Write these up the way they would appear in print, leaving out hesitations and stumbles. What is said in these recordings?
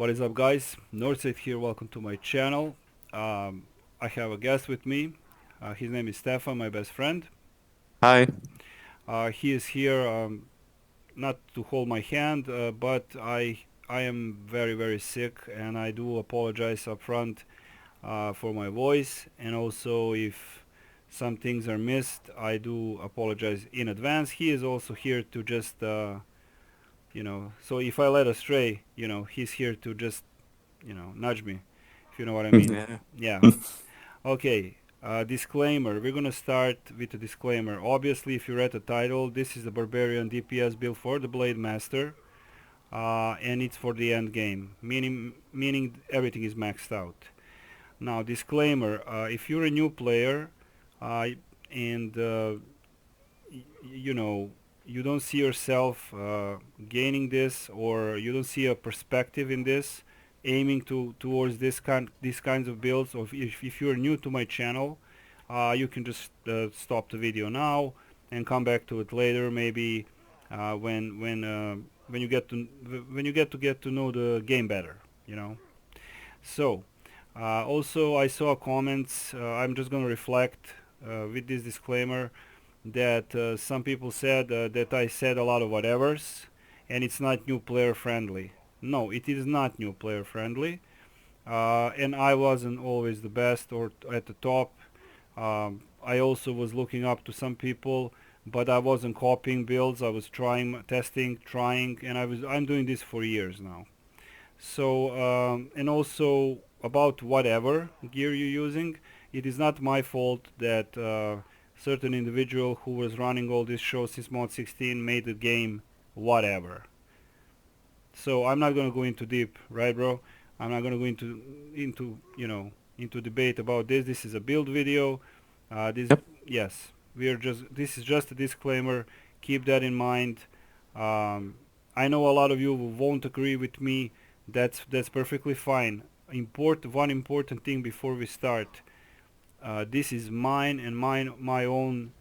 What is up, guys? Northside here. Welcome to my channel. I have a guest with me. His name is Stefan, my best friend. Hi. He is here not to hold my hand, but I am very sick, and I do apologize up front for my voice, and also if some things are missed, I do apologize in advance. He is also here to just so if I let astray, he's here to just nudge me, if you know what I mean. Yeah. Yeah. Okay. Disclaimer. We're gonna start with a disclaimer. Obviously, if you read the title, this is the Barbarian DPS build for the Blademaster, and it's for the end game, meaning everything is maxed out. Now, disclaimer. If you're a new player, and you know you don't see yourself gaining this, or you don't see a perspective in this, aiming towards these kinds of builds, or if you're new to my channel, you can just stop the video now and come back to it later, maybe when you get to know the game better, you know. So also I saw comments. I'm just gonna reflect with this disclaimer that some people said that I said a lot of whatevers and it's not new player friendly. No, it is not new player friendly. And I wasn't always the best or at the top. I also was looking up to some people, but I wasn't copying builds. I was trying, testing, trying, and I'm doing this for years now. So and also about whatever gear you're using, it is not my fault that certain individual who was running all this show since mod 16 made the game whatever. So I'm not gonna go into deep, right, bro? I'm not gonna go into debate about this. This is a build video. This Yep. Yes, this is just a disclaimer. Keep that in mind. I know a lot of you won't agree with me. That's perfectly fine. One important thing before we start. This is mine and my own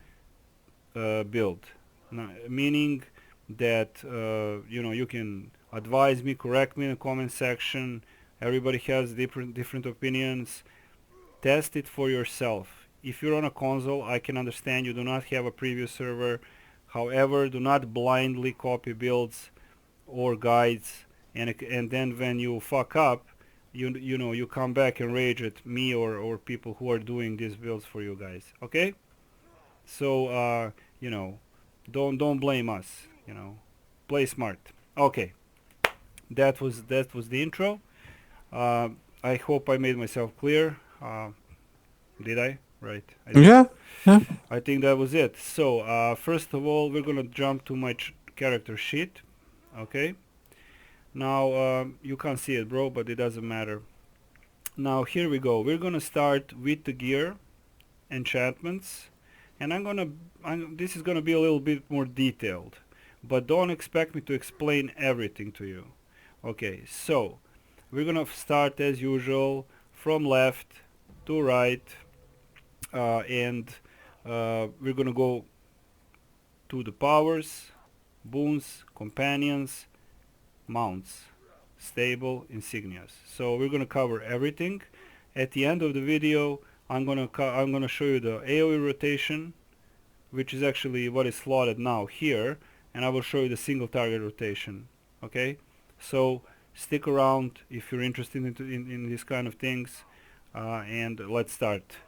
build, meaning that you can advise me, correct me in the comment section. Everybody has different opinions. Test it for yourself. If you're on a console, I can understand you do not have a previous server. However, do not blindly copy builds or guides, and then when you fuck up, you come back and rage at me or people who are doing these builds for you guys. Okay? So you know, don't blame us. Play smart. Okay, that was the intro. Uh, I hope I made myself clear. Did I? Right, I did. Yeah. Yeah. I think that was it. So first of all, we're gonna jump to my character sheet. Okay. Now you can't see it, bro, but it doesn't matter. Now here we go. We're gonna start with the gear, enchantments, and this is gonna be a little bit more detailed, but don't expect me to explain everything to you. Okay, so we're gonna start as usual from left to right, and we're gonna go to the powers, boons, companions, mounts, stable, insignias. So we're gonna cover everything. At the end of the video, I'm gonna show you the AOE rotation, which is actually what is slotted now here, and I will show you the single target rotation. Okay, so stick around if you're interested in these kind of things, and let's start.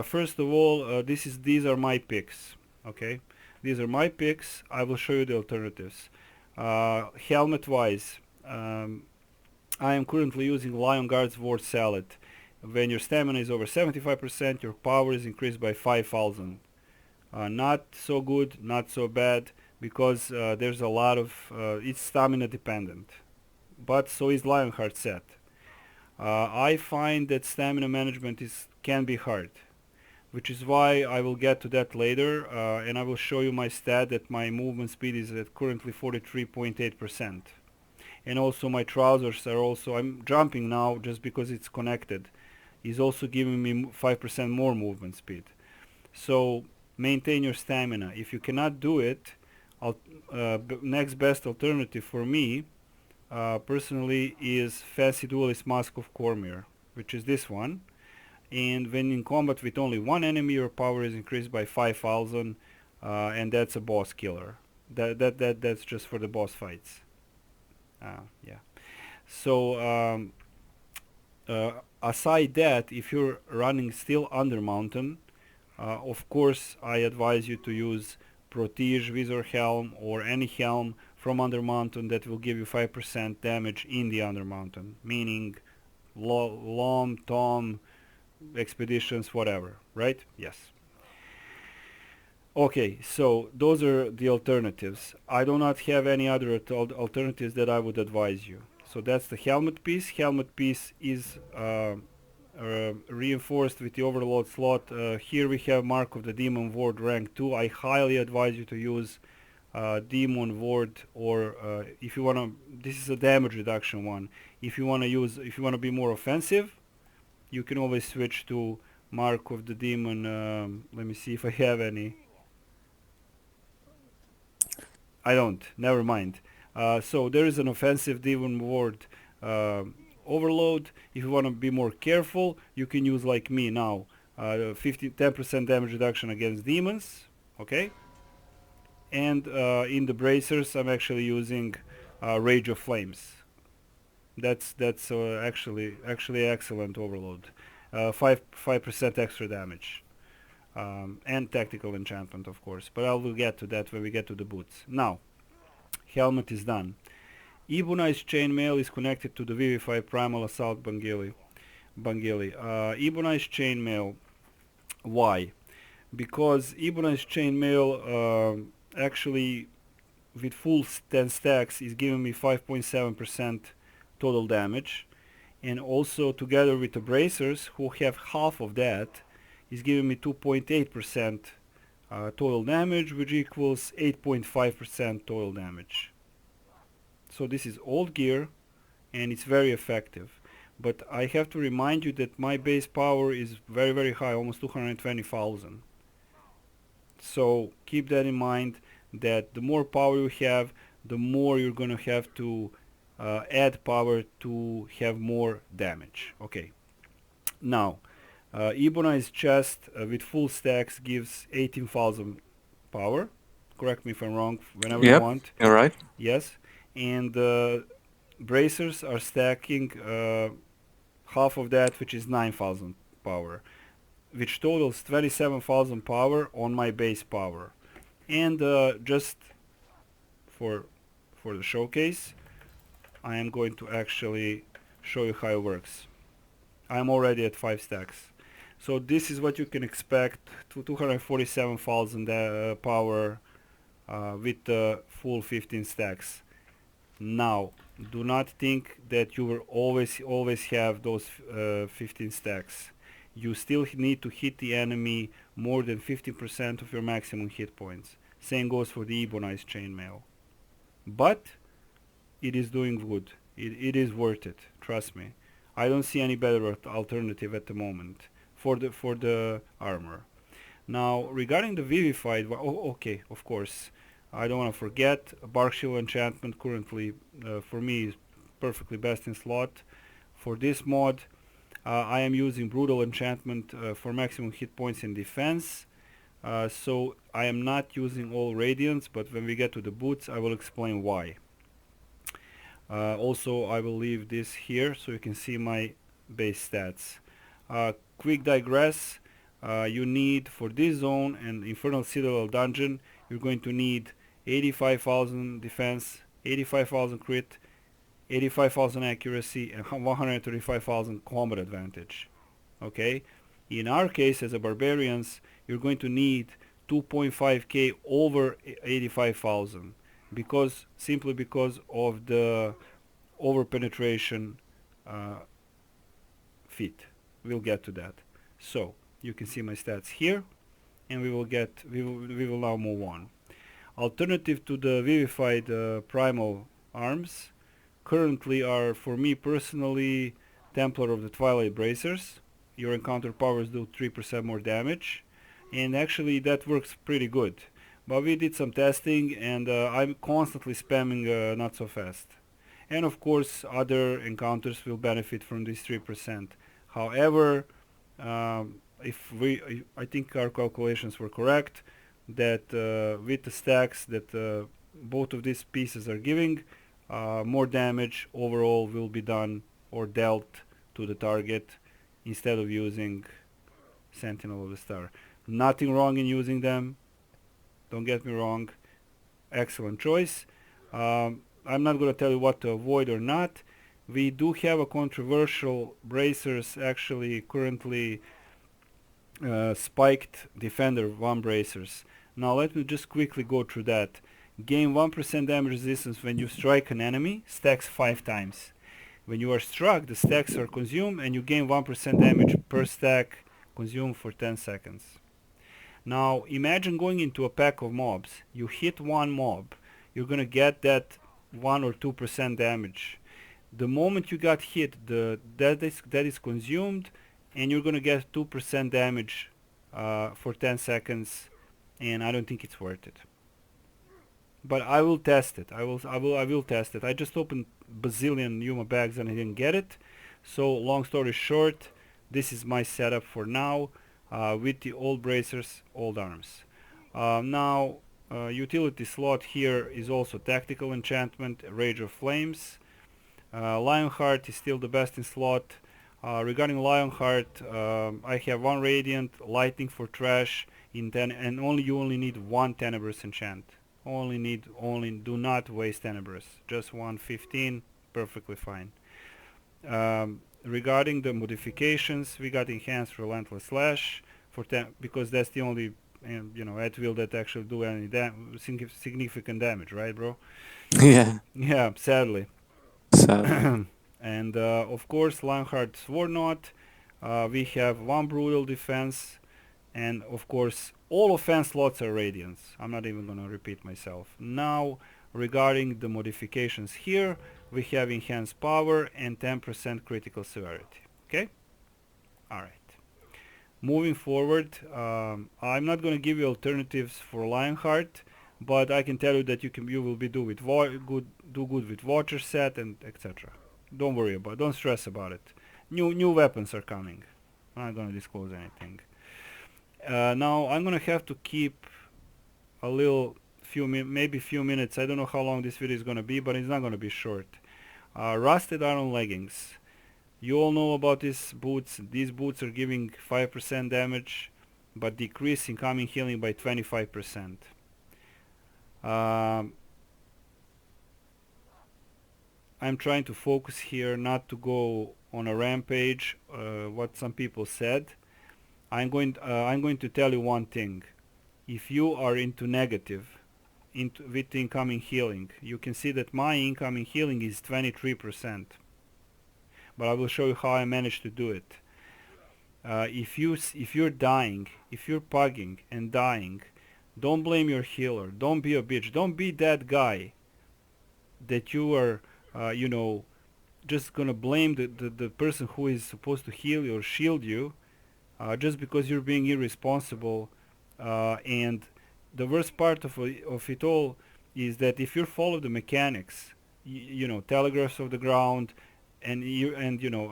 First of all, these are my picks. Okay, these are my picks. I will show you the alternatives. Helmet wise, I am currently using Lion Guard's Ward Salad. When your stamina is over 75%, your power is increased by 5,000. Not so good, not so bad, because there's a lot of it's stamina dependent, but so is Lionheart set. I find that stamina management can be hard, which is why I will get to that later, and I will show you my stat that my movement speed is at currently 43.8%, and also my trousers are also, I'm jumping now just because it's connected, is also giving me 5% more movement speed. So maintain your stamina. If you cannot do it, next best alternative for me personally is Fancy Duelist Mask of Cormyr, which is this one. And when in combat with only one enemy, your power is increased by 5,000, and that's a boss killer. That's just for the boss fights. Yeah. So aside that, if you're running still under mountain, of course I advise you to use Protige Visor Helm or any helm from under mountain that will give you 5% damage in the under mountain, meaning Lom, Tom, expeditions, whatever, right? Yes. Okay, so those are the alternatives. I do not have any other alternatives that I would advise you. So that's the helmet piece. Helmet piece is reinforced with the overload slot. Here we have Mark of the Demon Ward rank 2. I highly advise you to use Demon Ward, or if you wanna, this is a damage reduction one. If you wanna be more offensive, you can always switch to Mark of the Demon. Let me see if I have any. I don't. Never mind. So there is an offensive Demon Ward overload. If you want to be more careful, you can use like me now. 10% damage reduction against demons. Okay. And in the bracers, I'm actually using Rage of Flames. That's actually excellent overload. 5% extra damage. And tactical enchantment, of course, but I will get to that when we get to the boots. Now, helmet is done. Ebonized chainmail is connected to the Vivify Primal Assault Bangili. Ebonized chainmail, why? Because Ebonized chainmail actually with full 10 stacks is giving me 5.7% total damage, and also together with the bracers, who have half of that, is giving me 2.8% total damage, which equals 8.5% total damage. So this is old gear, and it's very effective. But I have to remind you that my base power is very, very high, almost 220,000. So keep that in mind, that the more power you have, the more you're going to have to add power to have more damage. Okay. Now, Ebonized chest with full stacks gives 18,000 power. Correct me if I'm wrong, whenever you want. You're right. Yes. And bracers are stacking half of that, which is 9,000 power, which totals 27,000 power on my base power. And just for the showcase, I am going to actually show you how it works. I'm already at 5 stacks. So this is what you can expect, to 247,000 power with the full 15 stacks. Now, do not think that you will always have those 15 stacks. You still need to hit the enemy more than 50% of your maximum hit points. Same goes for the Ebonized chainmail. But it is doing good. It is worth it. Trust me. I don't see any better alternative at the moment for the armor. Now, regarding the Vivified, okay, of course, I don't want to forget Barkshill enchantment. Currently, for me, is perfectly best in slot. For this mod, I am using Brutal enchantment for maximum hit points and defense. So I am not using all radiants, but when we get to the boots, I will explain why. Also, I will leave this here so you can see my base stats. Quick digress, you need for this zone and Infernal Citadel dungeon, you're going to need 85,000 defense, 85,000 crit, 85,000 accuracy, and 135,000 combat advantage. Okay? In our case, as a barbarians, you're going to need 2.5k over 85,000, simply because of the over penetration feat. We'll get to that. So you can see my stats here, and we will now move on. Alternative to the Vivified primal arms currently are, for me personally, Templar of the Twilight Bracers. Your encounter powers do 3% more damage, and actually that works pretty good. But we did some testing, and I'm constantly spamming not so fast. and of course other encounters will benefit from this 3%. However, I think our calculations were correct, that with the stacks that both of these pieces are giving, more damage overall will be done or dealt to the target instead of using Sentinel of the Star. Nothing wrong in using them, don't get me wrong, excellent choice. I'm not going to tell you what to avoid or not. We do have a controversial bracers actually currently spiked Defender 1 bracers. Now let me just quickly go through that. Gain 1% damage resistance when you strike an enemy, stacks 5 times. When you are struck, the stacks are consumed and you gain 1% damage per stack consumed for 10 seconds. Now imagine going into a pack of mobs. You hit one mob, you're gonna get that 1 or 2% damage. The moment you got hit, that is consumed, and you're gonna get 2% damage for 10 seconds, and I don't think it's worth it. But I will test it. I will test it. I just opened bazillion Yuma bags and I didn't get it. So long story short, this is my setup for now with the old bracers, old arms. Now utility slot here is also tactical enchantment, Rage of Flames. Lionheart is still the best in slot. Regarding Lionheart, I have one Radiant, Lightning for trash, and you only need one Tenebrous enchant. Do not waste Tenebrous. Just 115, perfectly fine. Regarding the modifications, we got enhanced Relentless Slash because that's the only at will that actually do any significant damage, right, bro? Yeah, Yeah, sadly. sadly. And of course, Lionheart Sword Knot. We have one Brutal Defense, and of course all offense slots are Radiance. I'm not even gonna repeat myself. Now regarding the modifications here, we have enhanced power and 10% critical severity. Okay, alright. Moving forward, I'm not gonna give you alternatives for Lionheart, but I can tell you that you will be do good with Watcher set and etc. Don't stress about it. New weapons are coming. I'm not gonna disclose anything. Now I'm gonna have to keep a little maybe few minutes. I don't know how long this video is gonna be, but it's not gonna be short. Rusted Iron Leggings. You all know about these boots. These boots are giving 5% damage, but decrease incoming healing by 25%. I'm trying to focus here, not to go on a rampage. What some people said. I'm going to tell you one thing. If you are into negative, with incoming healing, you can see that my incoming healing is 23%. But I will show you how I managed to do it. If you're dying, if you're pugging and dying, don't blame your healer. Don't be a bitch. Don't be that guy that you are, just gonna blame the person who is supposed to heal you or shield you, just because you're being irresponsible. And the worst part of it all is that if you follow the mechanics, telegraphs of the ground, and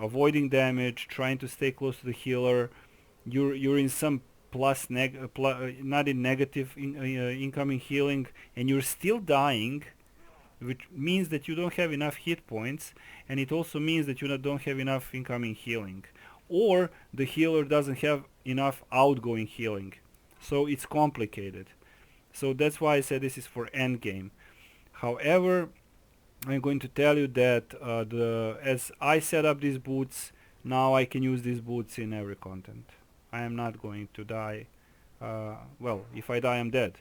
avoiding damage, trying to stay close to the healer, you're in some not in negative incoming healing, and you're still dying, which means that you don't have enough hit points, and it also means that you don't have enough incoming healing, or the healer doesn't have enough outgoing healing. So it's complicated. So that's why I said this is for end game. However, I'm going to tell you that as I set up these boots, now I can use these boots in every content. I am not going to die. Well, if I die, I'm dead.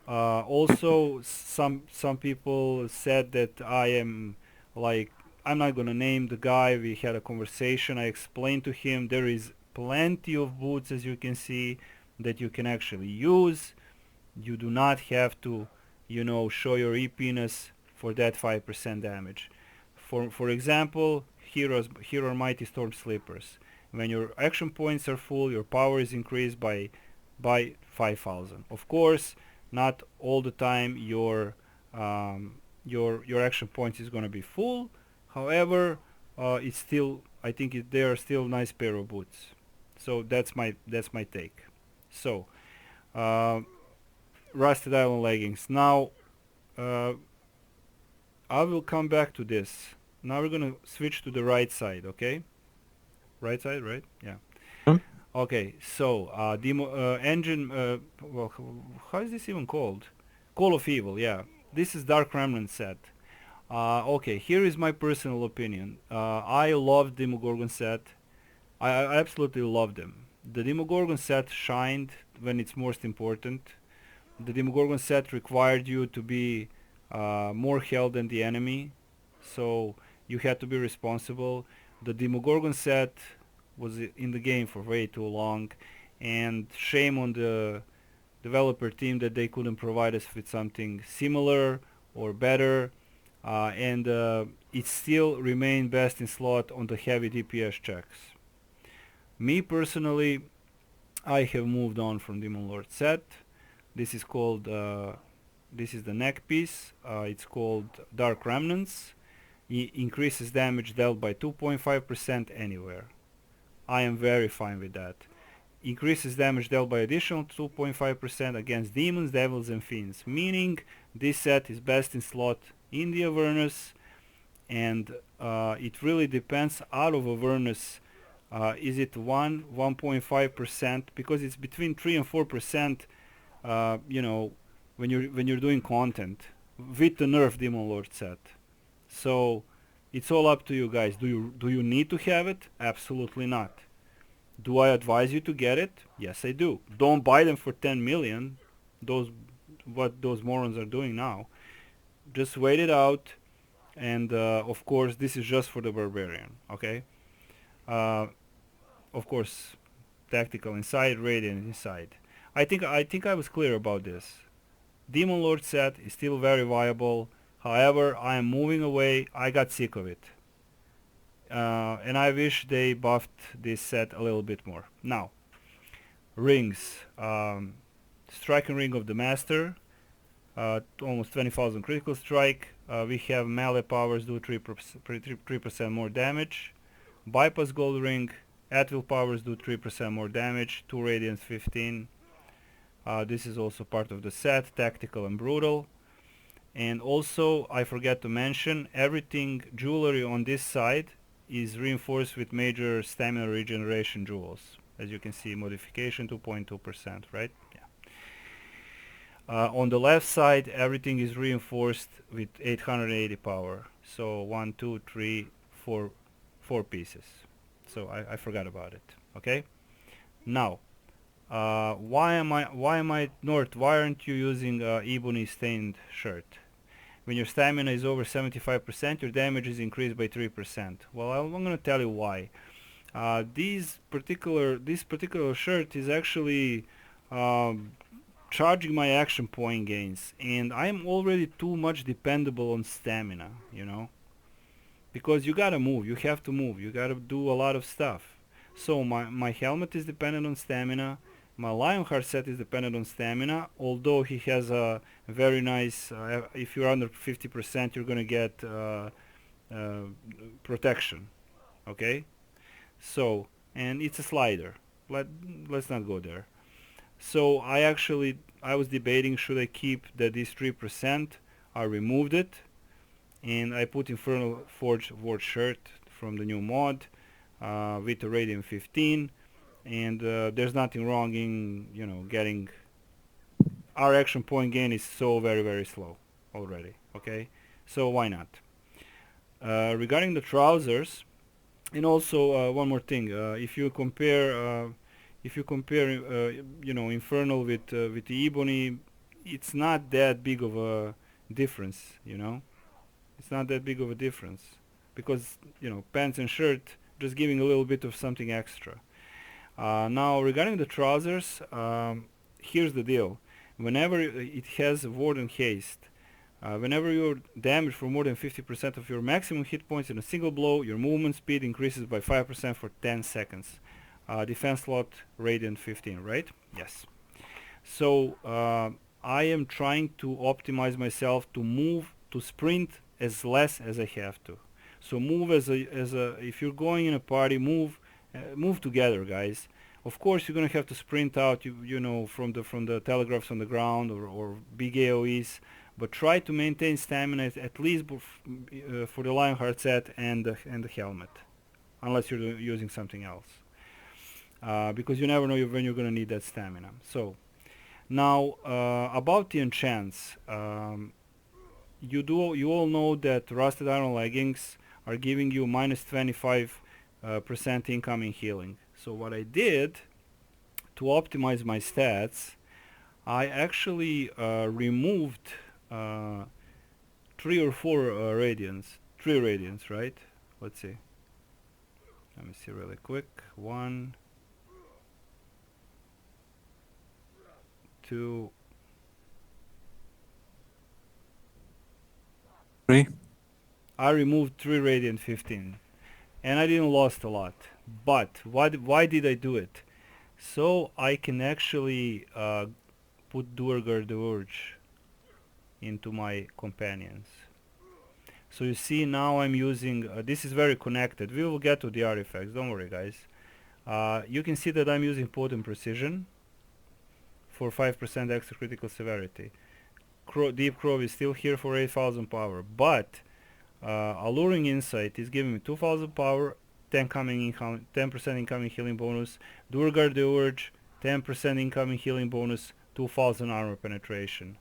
Also, some people said that I am like, I'm not gonna name the guy. We had a conversation. I explained to him there is plenty of boots, as you can see, that you can actually use. You do not have to, show your EPness for that 5% damage. For example, here are Mighty Storm Slippers. When your action points are full, your power is increased by 5,000. Of course, not all the time your your action points is gonna be full. However, it's still, I think they are still nice pair of boots. So that's my take. So rusted iron leggings. Now I will come back to this. Now we're gonna switch to the right side. Okay, right side, right? Yeah. Hmm? Okay. So engine. Well, how is this even called? Call of Evil. Yeah. This is Dark Remnant set. Okay, here is my personal opinion. I love Demogorgon set. I absolutely love them. The Demogorgon set shined when it's most important. The Demogorgon set required you to be more health than the enemy, so you had to be responsible. The Demogorgon set was in the game for way too long, and shame on the developer team that they couldn't provide us with something similar or better, and it still remained best in slot on the heavy DPS checks. Me personally, I have moved on from Demon Lord set. This is called, this is the neck piece. It's called Dark Remnants. Increases damage dealt by 2.5% anywhere. I am very fine with that. Increases damage dealt by additional 2.5% against demons, devils and fiends. Meaning this set is best in slot in the Avernus, and it really depends out of Avernus. Is it 1.5%? Because it's between 3 and 4%, you know, when you're doing content with the nerf Demon Lord set. So it's all up to you guys. Do you need to have it? Absolutely not. Do I advise you to get it? Yes, I do. Don't buy them for 10 million. What those morons are doing now. Just wait it out, and of course this is just for the Barbarian. Okay. Uh, of course, tactical inside, radiant inside. I think I was clear about this. Demon Lord set is still very viable. However, I am moving away. I got sick of it. And I wish they buffed this set a little bit more. Now, rings. Striking Ring of the Master. Almost 20,000 critical strike. We have melee powers do 3% more damage. Bypass Gold Ring. At will powers do 3% more damage. 2 radiance 15. This is also part of the set. Tactical and brutal. And also, I forgot to mention, everything jewelry on this side is reinforced with major stamina regeneration jewels. As you can see, modification 2.2%, right? Yeah. On the left side, everything is reinforced with 880 power. So 1, 2, 3, 4 pieces. So I forgot about it. Okay. Now, why am I North? Why aren't you using ebony stained shirt? When your stamina is over 75%, your damage is increased by 3%. Well, I'm going to tell you why. This particular shirt is actually charging my action point gains, and I'm already too much dependable on stamina, you know, because you gotta move, you have to move, you gotta do a lot of stuff. So my helmet is dependent on stamina. My Lionheart set is dependent on stamina, although he has a very nice, if you're under 50% you're gonna get protection, okay? So, and it's a slider, let's not go there. So I was debating, should I keep these 3%? I removed it, and I put Infernal Forge Ward shirt from the new mod with the Radiant 15. And there's nothing wrong in, you know, getting, our action point gain is so very slow already, okay? So why not? Regarding the trousers, and also one more thing, if you compare you know, Infernal with the Ebony, it's not that big of a difference, you know. It's not that big of a difference, because, you know, pants and shirt just giving a little bit of something extra. Now regarding the trousers, here's the deal. Whenever it has ward and haste, whenever you're damaged for more than 50% of your maximum hit points in a single blow, your movement speed increases by 5% for 10 seconds. Defense slot radiant 15, right? Yes. So I am trying to optimize myself to move to sprint as less as I have to. So move if you're going in a party, move together, guys. Of course, you're gonna have to sprint out, you know, from the telegraphs on the ground or big AOEs, but try to maintain stamina at least for the Lionheart set and the helmet, unless you're using something else, because you never know when you're gonna need that stamina. So now about the enchants, you all know that rusted iron leggings are giving you minus 25% incoming healing. So what I did to optimize my stats, I actually removed 3 or 4 radiance. 3 radiance, right? Let's see. Let me see really quick. 1, 2, 3. I removed 3 radiant 15, and I didn't lost a lot. But why did I do it? So I can actually put Duergar the Urge into my companions. So you see now I'm using, this is very connected. We will get to the artifacts, don't worry guys. You can see that I'm using Potent Precision for 5% extra critical severity. Deep Crow is still here for 8000 power, but Alluring Insight is giving me 2000 power, 10% incoming healing bonus. Duergar the Urge, 10% incoming healing bonus, 2000 armor penetration.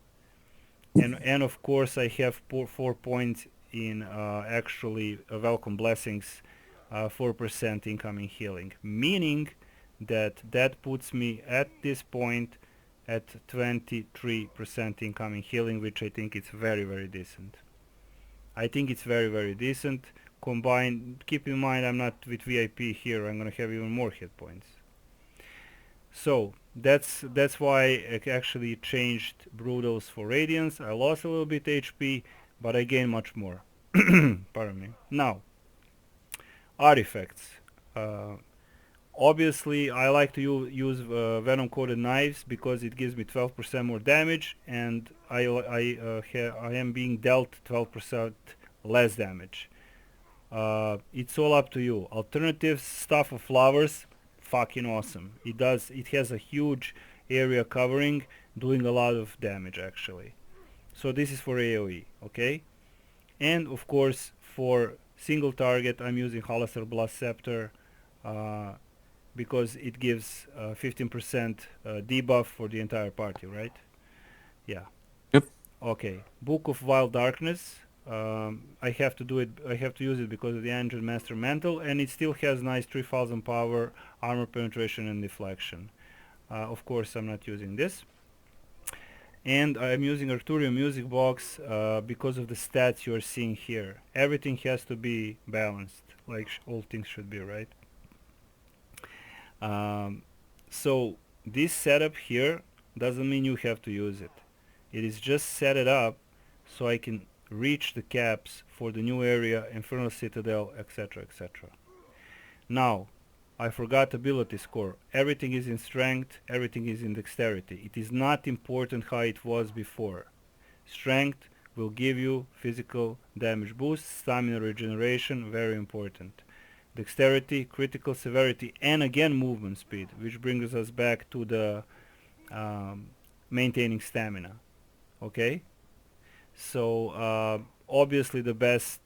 And of course I have 4 points in actually Welcome Blessings, 4% incoming healing, meaning that puts me at this point at 23% incoming healing, which I think is very, very decent. I think it's very, very decent. Combined, keep in mind I'm not with VIP here, I'm gonna have even more hit points. So that's why I actually changed Brutals for Radiance. I lost a little bit HP, but I gained much more. Pardon me. Now, artifacts. Obviously, I like to use Venom Coated Knives because it gives me 12% more damage, and I am being dealt 12% less damage. It's all up to you. Alternative stuff of flowers, fucking awesome. It has a huge area covering, doing a lot of damage actually. So this is for AOE, okay? And of course for single target I'm using Hollister Blast Scepter because it gives 15% debuff for the entire party, right? Yeah. Yep. Okay. Book of Wild Darkness. I have to use it because of the Angel Master Mantle, and it still has nice 3000 power, armor penetration, and deflection. Of course, I'm not using this. And I'm using Arturian Music Box because of the stats you are seeing here. Everything has to be balanced, like all things should be, right? So this setup here doesn't mean you have to use it. It is just set it up so I can reach the caps for the new area, Infernal Citadel, etc, etc. Now, I forgot ability score. Everything is in strength, everything is in dexterity. It is not important how it was before. Strength will give you physical damage boost, stamina regeneration, very important. Dexterity, critical severity, and again movement speed, which brings us back to the maintaining stamina. Okay? So obviously the best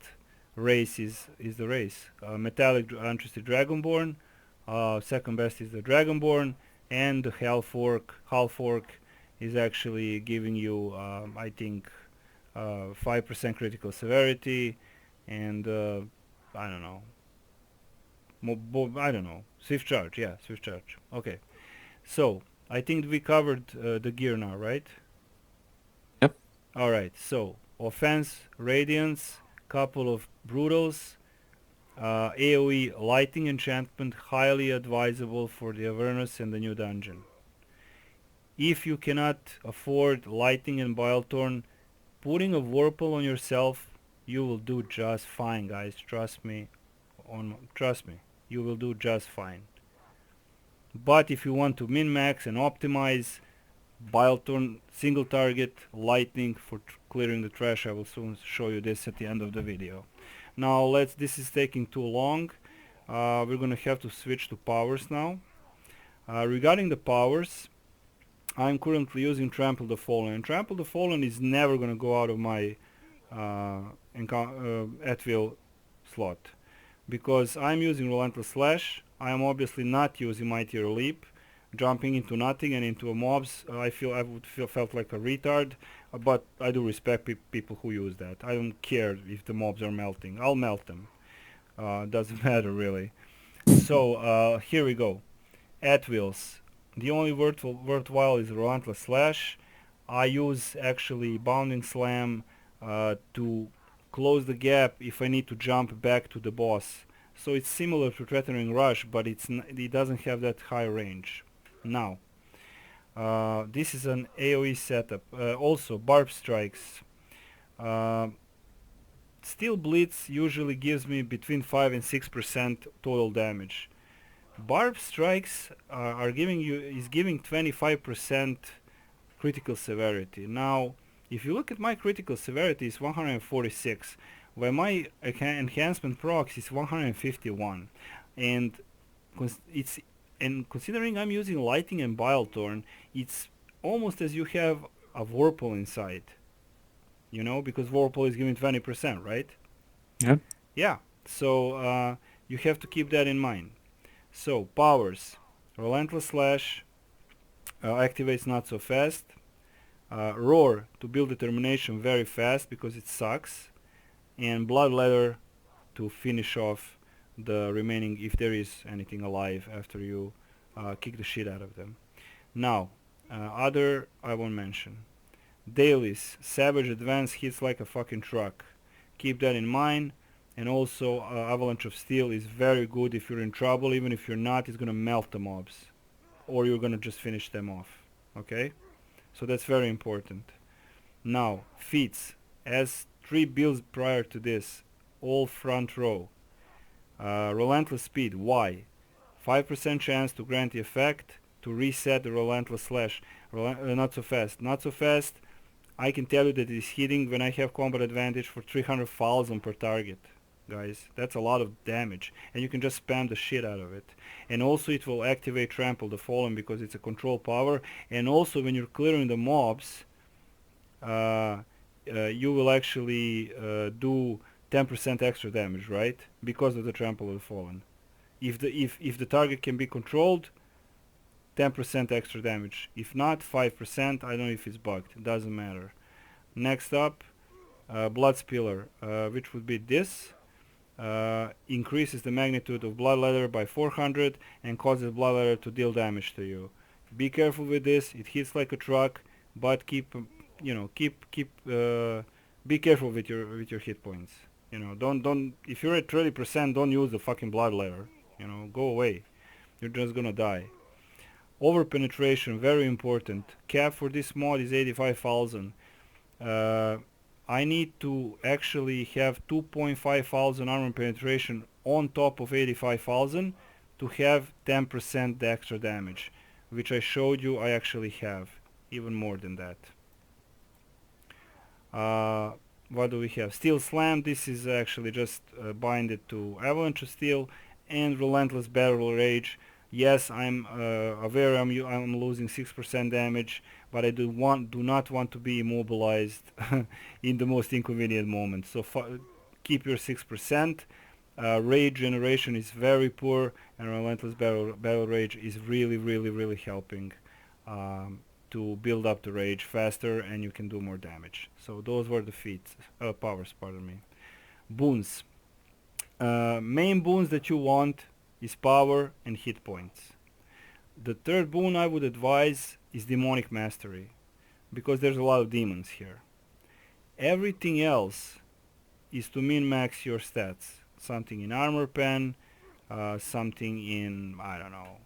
race is the race. Metallic Untrusted Dragonborn, second best is the Dragonborn, and the Half Orc is actually giving you I think 5% critical severity and I don't know, Swift Charge, yeah, Swift Charge. Okay, so I think we covered the gear now, right? Yep. Alright, so offense, radiance, couple of brutals, AOE lighting enchantment, highly advisable for the Avernus and the new dungeon. If you cannot afford lighting and Bilethorn, putting a Vorpal on yourself, you will do just fine, guys. Trust me, you will do just fine. But if you want to min-max and optimize, Bileton, single target, lightning for clearing the trash. I will soon show you this at the end of the video. Now this is taking too long. We're gonna have to switch to powers now. Regarding the powers, I'm currently using Trample the Fallen, and Trample the Fallen is never gonna go out of my at will slot, because I'm using Relentless Slash. I am obviously not using Mightier Leap. Jumping into nothing and into a mobs, I felt like a retard, but I do respect people who use that. I don't care if the mobs are melting. I'll melt them. Doesn't matter really. So here we go. At wills. The only worthwhile is Relentless Slash. I use actually Bounding Slam to close the gap if I need to jump back to the boss. So it's similar to Threatening Rush, but it doesn't have that high range. Now, this is an AOE setup. Also, Barb Strikes. Steel Blitz usually gives me between 5 and 6% total damage. Barb Strikes is giving 25% critical severity. Now, if you look at my critical severity, it's 146, while my enhancement procs is 151, and considering I'm using Lightning and Bilethorn, it's almost as you have a Vorpal inside. You know, because Vorpal is giving 20%, right? Yeah. Yeah, so you have to keep that in mind. So, powers. Relentless Slash activates not so fast. Roar to build determination very fast because it sucks. And Bloodletter to finish off the remaining, if there is anything alive after you kick the shit out of them. Now, other I won't mention. Dailies. Savage Advance hits like a fucking truck. Keep that in mind. And also Avalanche of Steel is very good if you're in trouble. Even if you're not, it's gonna melt the mobs. Or you're gonna just finish them off. Okay? So that's very important. Now, Feats. As 3 builds prior to this. All front row. Relentless Speed. Why? 5% chance to grant the effect to reset the Relentless Slash. Not so fast. Not so fast. I can tell you that it is hitting when I have combat advantage for 300,000 per target. Guys, that's a lot of damage, and you can just spam the shit out of it. And also it will activate Trample the Fallen because it's a control power, and also when you're clearing the mobs, you will actually do 10% extra damage, right? Because of the Trample of the Fallen. If the target can be controlled, 10% extra damage. If not, 5%. I don't know if it's bugged. It doesn't matter. Next up, Blood Spiller, which would be this. Increases the magnitude of Bloodletter by 400 and causes Bloodletter to deal damage to you. Be careful with this. It hits like a truck, but be careful with your hit points. You know, don't if you're at 30%, don't use the fucking Bloodletter. You know, go away. You're just gonna die. Over penetration, very important. Cap for this mod is 85,000. I need to actually have 2,500 armor penetration on top of 85,000 to have 10% the extra damage, which I showed you I actually have, even more than that. What do we have? Steel Slam, this is actually just binded to Avalanche of Steel, and Relentless Battle Rage. Yes, I'm aware I'm losing 6% damage, but I do not want to be immobilized in the most inconvenient moment. So keep your 6%. Rage generation is very poor, and Relentless Battle Rage is really helping to build up the rage faster, and you can do more damage. So those were the powers, pardon me. Boons. Main boons that you want is power and hit points. The third boon I would advise is Demonic Mastery, because there's a lot of demons here. Everything else is to min-max your stats. Something in armor pen, something in, I don't know,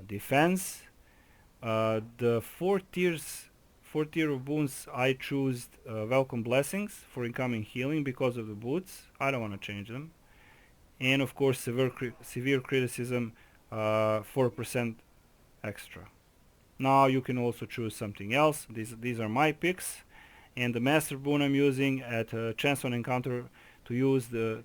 defense. The four tier of boons I choose Welcome Blessings for incoming healing because of the boots. I don't want to change them. And of course severe criticism, 4% extra. Now you can also choose something else. These are my picks, and the master boon I'm using at chance on encounter to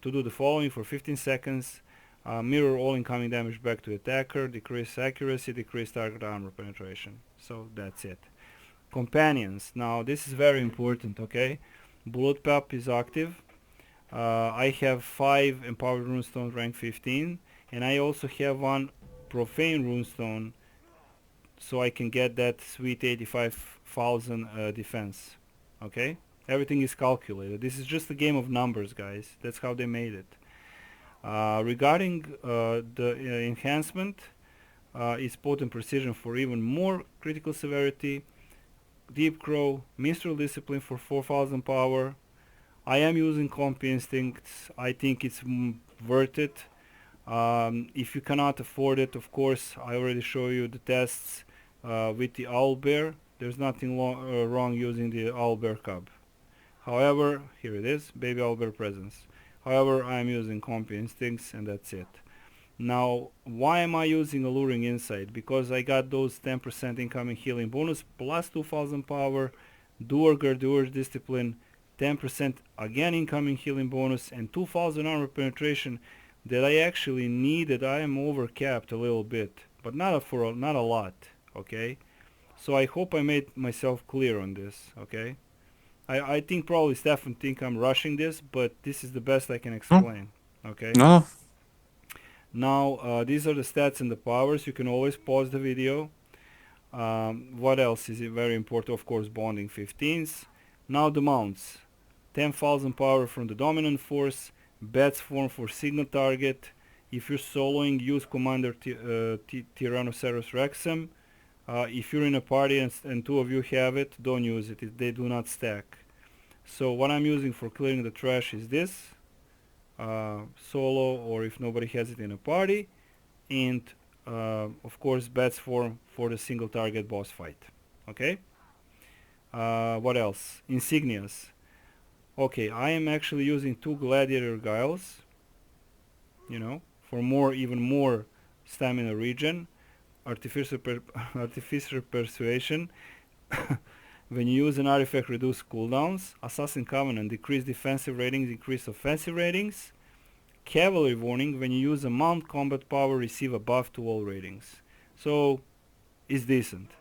do the following for 15 seconds. Mirror all incoming damage back to attacker, decrease accuracy, decrease target armor penetration. So that's it. Companions. Now this is very important, okay? Blood Pap is active. I have 5 Empowered Runestones rank 15, and I also have 1 Profane Runestone, so I can get that sweet 85,000 defense. Okay? Everything is calculated. This is just a game of numbers, guys. That's how they made it. Regarding the enhancement, it's potent precision for even more critical severity, Deep Crow, Minstrel Discipline for 4000 power. I am using Comp Instincts. I think it's worth it. If you cannot afford it, of course, I already show you the tests with the Owlbear. There's nothing wrong using the Owlbear Cub. However, here it is, Baby Owlbear Presence. However, I'm using Comp Instincts, and that's it. Now, why am I using Alluring Insight? Because I got those 10% incoming healing bonus plus 2000 power, Doerger Discipline, 10% again incoming healing bonus, and 2000 armor penetration that I actually needed. I am overcapped a little bit, but not a lot, okay? So I hope I made myself clear on this, okay? I think probably Stefan think I'm rushing this, but this is the best I can explain, okay? No. Now, these are the stats and the powers. You can always pause the video. What else is very important? Of course, bonding 15s. Now the mounts. 10,000 power from the dominant force. Bats form for signal target. If you're soloing, use Commander Tyrannosaurus Rexum. If you're in a party and 2 of you have it, don't use it. They do not stack. So what I'm using for clearing the trash is this. Solo, or if nobody has it in a party, and of course bats form for the single target boss fight. Okay. What else? Insignias. Okay, I am actually using 2 gladiator guiles, you know, for even more stamina regen. Artificer Persuasion. When you use an artifact, reduce cooldowns. Assassin Covenant, decrease defensive ratings, increase offensive ratings. Cavalry Warning, when you use a mount combat power, receive a buff to all ratings. So, it's decent.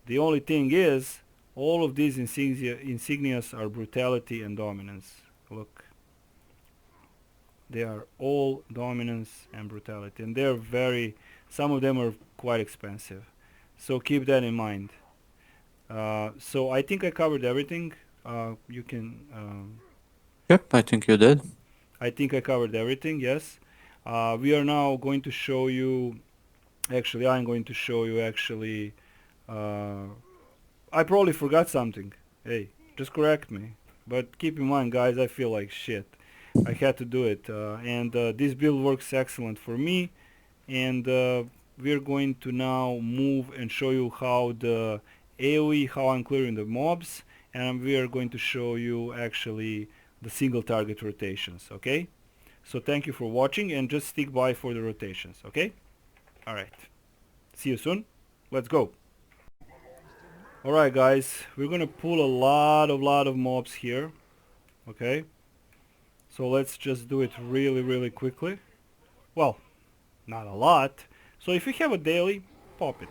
The only thing is, all of these insignias are brutality and dominance. Look. They are all dominance and brutality. And they're some of them are quite expensive. So keep that in mind. So I think I covered everything. You can... Yep, I think you did. I think I covered everything, yes. We are now going to show you... Actually, I'm going to show you actually... I probably forgot something. Hey, just correct me. But keep in mind, guys, I feel like shit. I had to do it. And this build works excellent for me. And we're going to now move and show you how the AOE, how I'm clearing the mobs. And we are going to show you actually the single target rotations, okay? So thank you for watching, and just stick by for the rotations, okay? Alright. See you soon. Let's go. Alright guys, we're gonna pull a lot of mobs here, okay? So let's just do it really quickly. Well, not a lot. So if you have a daily, pop it.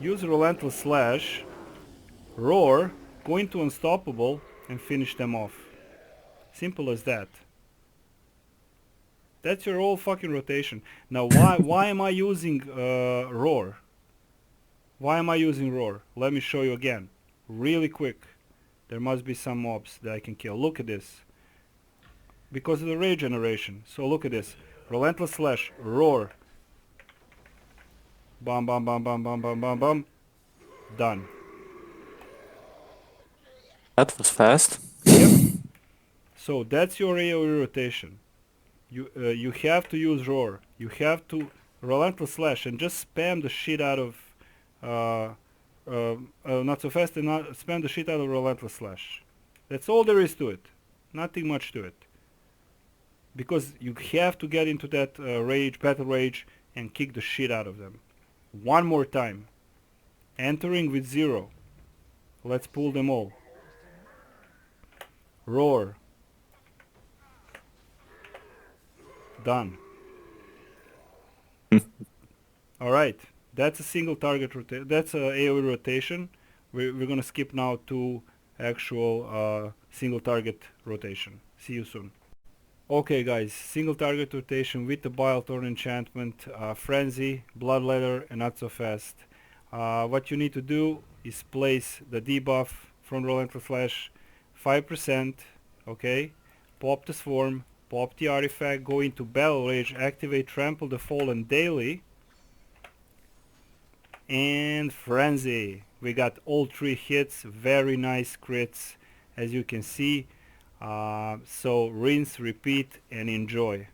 Use Relentless Slash, Roar, go into Unstoppable, and finish them off. Simple as that. That's your whole fucking rotation. Now why am I using Roar? Why am I using Roar? Let me show you again. Really quick. There must be some mobs that I can kill. Look at this. Because of the rage generation. So look at this. Relentless Slash, Roar. Bam bam bam bam bam bam bam bam. Done. That was fast. Yep. So that's your AOE rotation. You have to use Roar. You have to Relentless Slash and just spam the shit out of not so fast, and not spam the shit out of Relentless Slash. That's all there is to it. Nothing much to it. Because you have to get into that battle rage, and kick the shit out of them. One more time. Entering with 0. Let's pull them all. Roar. Done. Alright, that's a single target rotation. That's a AOE rotation. We're gonna skip now to actual single target rotation. See you soon. Okay guys, single target rotation with the Bilethorn enchantment, Frenzy, Bloodletter and Not So Fast. What you need to do is place the debuff from Relentless Slash 5%, okay? Pop the Swarm, pop the artifact, go into Battle Rage, activate Trample the Fallen daily, and Frenzy. We got all 3 hits, very nice crits as you can see. So rinse, repeat and enjoy.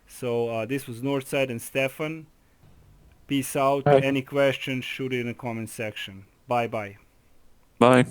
So this was Northside and Stefan. Peace out. Bye. Any questions, shoot it in the comment section. Bye bye. Bye.